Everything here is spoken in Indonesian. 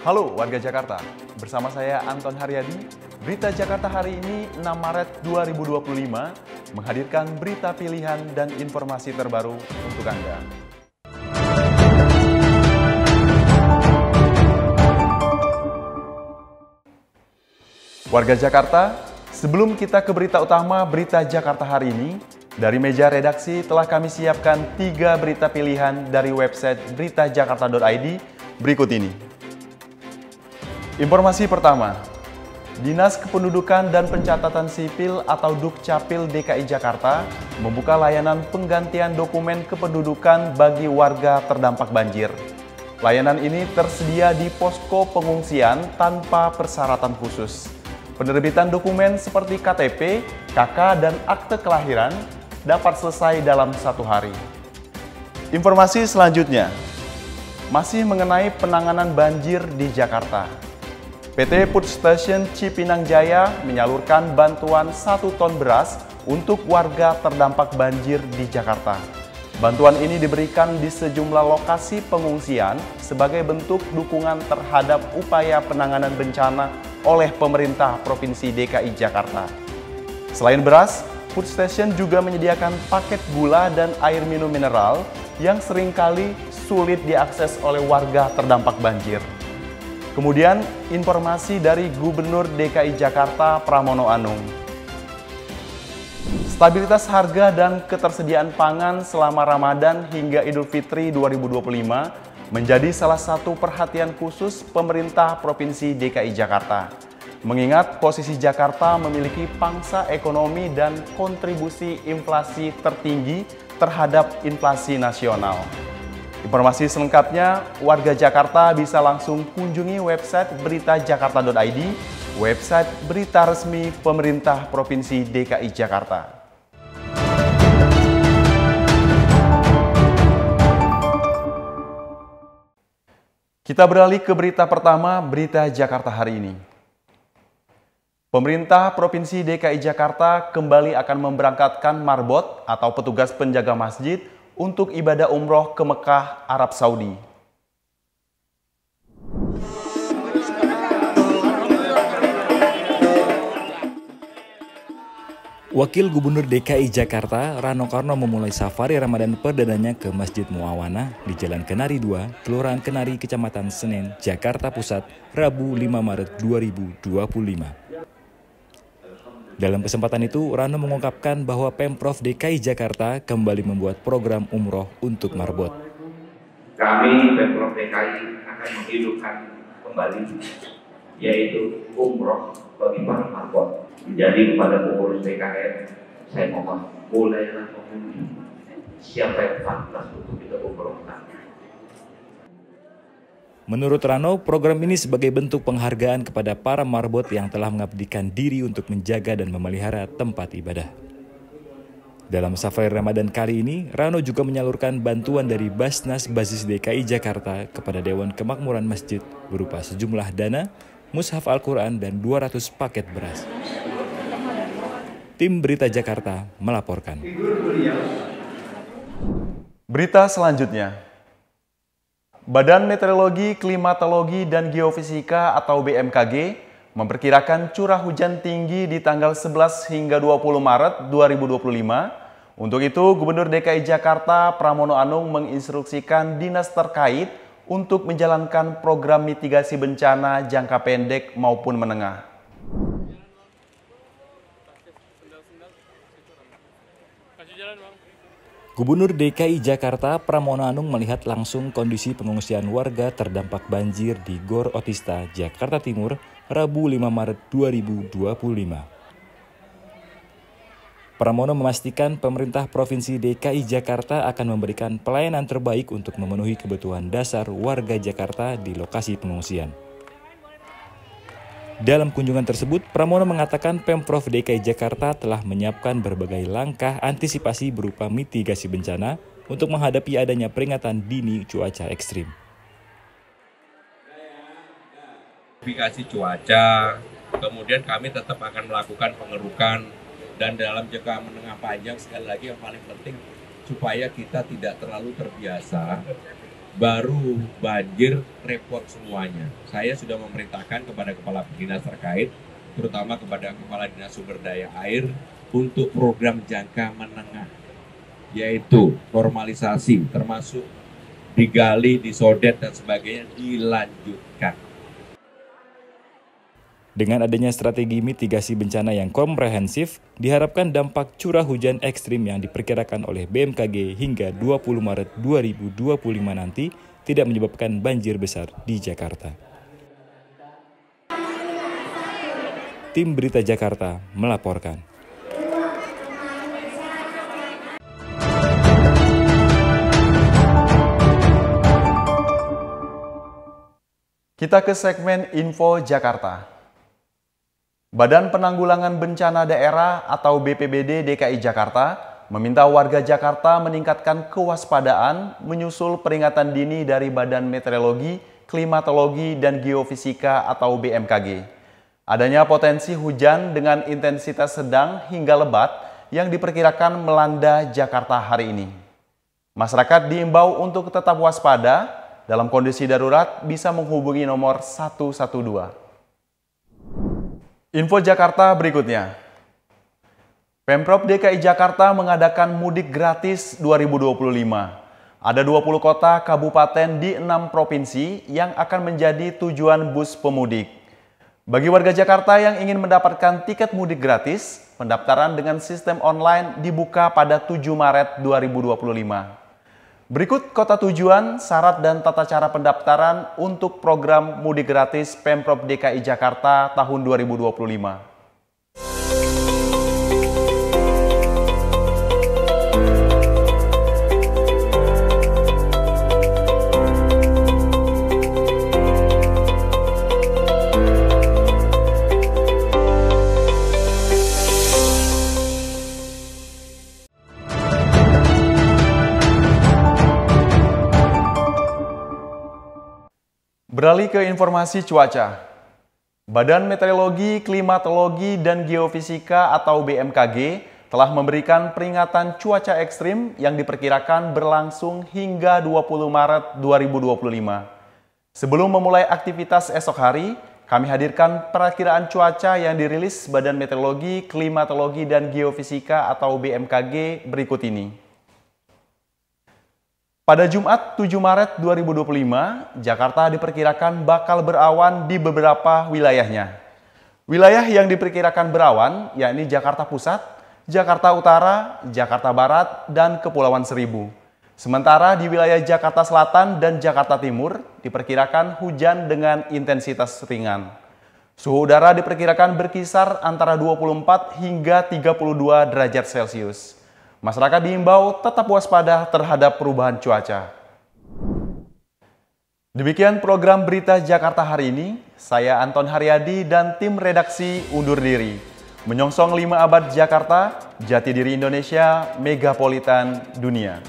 Halo warga Jakarta, bersama saya Anton Haryadi. Berita Jakarta hari ini 6 Maret 2025 menghadirkan berita pilihan dan informasi terbaru untuk Anda. Warga Jakarta, sebelum kita ke berita utama berita Jakarta hari ini, dari meja redaksi telah kami siapkan 3 berita pilihan dari website beritajakarta.id berikut ini. Informasi pertama, Dinas Kependudukan dan Pencatatan Sipil atau Dukcapil DKI Jakarta membuka layanan penggantian dokumen kependudukan bagi warga terdampak banjir. Layanan ini tersedia di posko pengungsian tanpa persyaratan khusus. Penerbitan dokumen seperti KTP, KK, dan akte kelahiran dapat selesai dalam 1 hari. Informasi selanjutnya, masih mengenai penanganan banjir di Jakarta. PT Food Station Cipinang Jaya menyalurkan bantuan 1 ton beras untuk warga terdampak banjir di Jakarta. Bantuan ini diberikan di sejumlah lokasi pengungsian sebagai bentuk dukungan terhadap upaya penanganan bencana oleh pemerintah Provinsi DKI Jakarta. Selain beras, Food Station juga menyediakan paket gula dan air minum mineral yang seringkali sulit diakses oleh warga terdampak banjir. Kemudian, informasi dari Gubernur DKI Jakarta Pramono Anung. Stabilitas harga dan ketersediaan pangan selama Ramadan hingga Idul Fitri 2025 menjadi salah satu perhatian khusus pemerintah Provinsi DKI Jakarta. Mengingat posisi Jakarta memiliki pangsa ekonomi dan kontribusi inflasi tertinggi terhadap inflasi nasional. Informasi selengkapnya, warga Jakarta bisa langsung kunjungi website beritajakarta.id, website berita resmi pemerintah Provinsi DKI Jakarta. Kita beralih ke berita pertama, berita Jakarta hari ini. Pemerintah Provinsi DKI Jakarta kembali akan memberangkatkan marbot atau petugas penjaga masjid untuk ibadah umroh ke Mekah, Arab Saudi. Wakil Gubernur DKI Jakarta, Rano Karno memulai safari Ramadan perdananya ke Masjid Muawana di Jalan Kenari 2, Kelurahan Kenari, Kecamatan Senen, Jakarta Pusat, Rabu 5 Maret 2025. Dalam kesempatan itu, Rano mengungkapkan bahwa Pemprov DKI Jakarta kembali membuat program umroh untuk marbot. Kami Pemprov DKI akan menghidupkan kembali, yaitu umroh bagi para marbot. Jadi kepada pengurus DKM, saya mohon mulailah mengundi siapa yang pantas untuk kita umrohkan. Menurut Rano, program ini sebagai bentuk penghargaan kepada para marbot yang telah mengabdikan diri untuk menjaga dan memelihara tempat ibadah. Dalam safari Ramadan kali ini, Rano juga menyalurkan bantuan dari Basnas Basis DKI Jakarta kepada Dewan Kemakmuran Masjid berupa sejumlah dana, mushaf Al-Quran, dan 200 paket beras. Tim Berita Jakarta melaporkan. Berita selanjutnya. Badan Meteorologi, Klimatologi, dan Geofisika atau BMKG memperkirakan curah hujan tinggi di tanggal 11 hingga 20 Maret 2025. Untuk itu, Gubernur DKI Jakarta Pramono Anung menginstruksikan dinas terkait untuk menjalankan program mitigasi bencana jangka pendek maupun menengah. Gubernur DKI Jakarta Pramono Anung melihat langsung kondisi pengungsian warga terdampak banjir di Gor Otista, Jakarta Timur, Rabu 5 Maret 2025. Pramono memastikan pemerintah Provinsi DKI Jakarta akan memberikan pelayanan terbaik untuk memenuhi kebutuhan dasar warga Jakarta di lokasi pengungsian. Dalam kunjungan tersebut, Pramono mengatakan Pemprov DKI Jakarta telah menyiapkan berbagai langkah antisipasi berupa mitigasi bencana untuk menghadapi adanya peringatan dini cuaca ekstrim. Verifikasi cuaca, kemudian kami tetap akan melakukan pengerukan, dan dalam jangka menengah panjang sekali lagi yang paling penting supaya kita tidak terlalu terbiasa baru banjir repot semuanya. Saya sudah memerintahkan kepada kepala dinas terkait, terutama kepada kepala dinas sumber daya air, untuk program jangka menengah, yaitu normalisasi, termasuk digali, disodet, dan sebagainya, dilanjutkan. Dengan adanya strategi mitigasi bencana yang komprehensif, diharapkan dampak curah hujan ekstrim yang diperkirakan oleh BMKG hingga 20 Maret 2025 nanti tidak menyebabkan banjir besar di Jakarta. Tim Berita Jakarta melaporkan. Kita ke segmen Info Jakarta. Badan Penanggulangan Bencana Daerah atau BPBD DKI Jakarta meminta warga Jakarta meningkatkan kewaspadaan menyusul peringatan dini dari Badan Meteorologi, Klimatologi, dan Geofisika atau BMKG. Adanya potensi hujan dengan intensitas sedang hingga lebat yang diperkirakan melanda Jakarta hari ini. Masyarakat diimbau untuk tetap waspada, dalam kondisi darurat bisa menghubungi nomor 112. Info Jakarta berikutnya. Pemprov DKI Jakarta mengadakan mudik gratis 2025. Ada 20 kota kabupaten di 6 provinsi yang akan menjadi tujuan bus pemudik. Bagi warga Jakarta yang ingin mendapatkan tiket mudik gratis, pendaftaran dengan sistem online dibuka pada 7 Maret 2025. Berikut kota tujuan, syarat dan tata cara pendaftaran untuk program mudik gratis Pemprov DKI Jakarta tahun 2025. Beralih ke informasi cuaca. Badan Meteorologi, Klimatologi, dan Geofisika atau BMKG telah memberikan peringatan cuaca ekstrim yang diperkirakan berlangsung hingga 20 Maret 2025. Sebelum memulai aktivitas esok hari, kami hadirkan perakiraan cuaca yang dirilis Badan Meteorologi, Klimatologi, dan Geofisika atau BMKG berikut ini. Pada Jumat 7 Maret 2025, Jakarta diperkirakan bakal berawan di beberapa wilayahnya. Wilayah yang diperkirakan berawan yakni Jakarta Pusat, Jakarta Utara, Jakarta Barat, dan Kepulauan Seribu. Sementara di wilayah Jakarta Selatan dan Jakarta Timur diperkirakan hujan dengan intensitas ringan. Suhu udara diperkirakan berkisar antara 24 hingga 32 derajat Celcius. Masyarakat diimbau tetap waspada terhadap perubahan cuaca. Demikian program Berita Jakarta hari ini. Saya Anton Haryadi dan tim redaksi undur diri. Menyongsong 5 abad Jakarta, jati diri Indonesia, megapolitan dunia.